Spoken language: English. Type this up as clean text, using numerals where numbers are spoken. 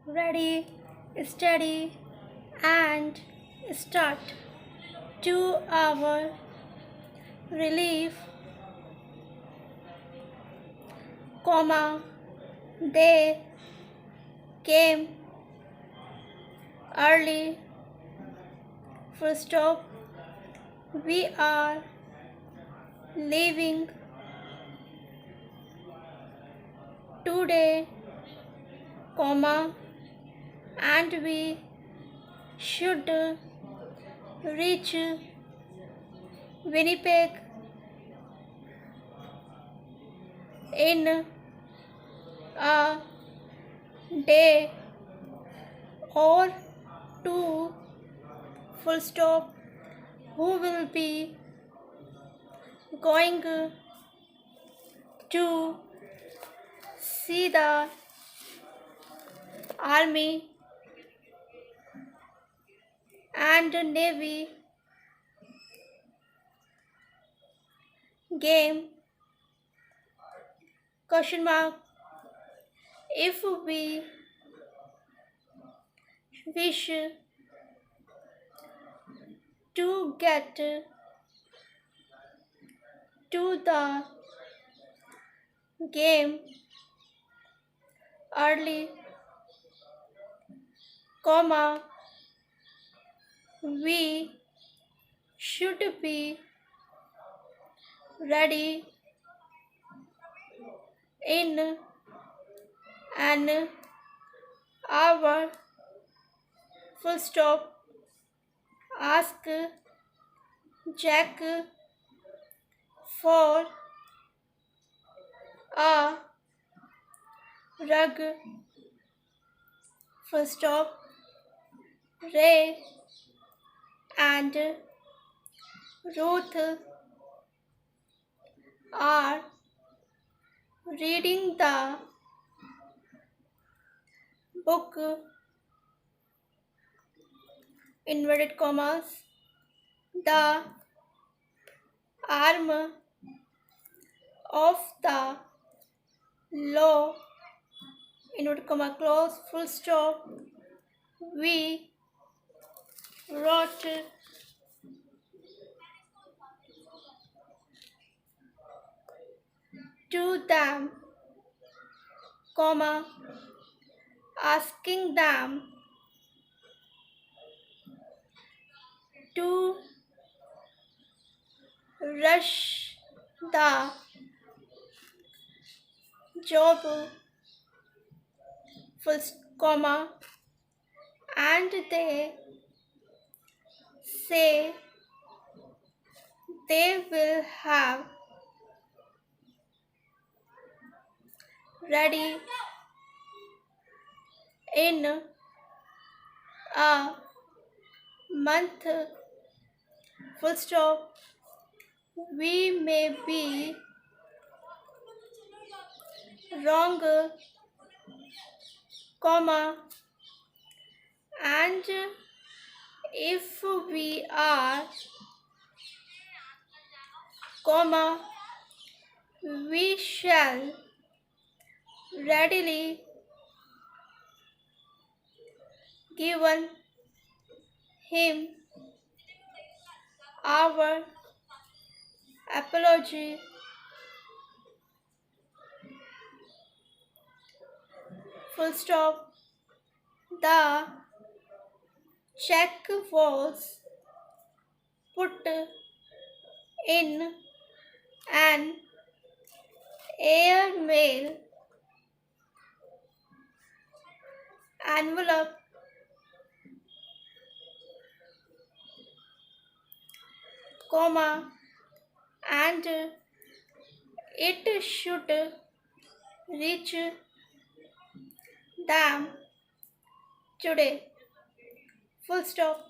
Ready, steady, and start. 2 hour relief, comma, they came early, full stop. We are leaving today, comma, and we should reach Winnipeg in a day or two, full stop. Who will be going to see the army and navy game? Question mark. If we wish to get to the game early, comma, we should be ready in an hour, full stop. Ask Jack for a rug, full stop. Ray and Ruth are reading the book, inverted commas. The arm of the law, inverted comma close, full stop. We wrote to them, comma, asking them to rush the job, full comma, and they say they will have ready in a month, full stop. We may be wrong, comma, and if we are, comma, we shall readily given him our apology, full stop. The check was put in an airmail envelope, comma, and it should reach them today, full stop.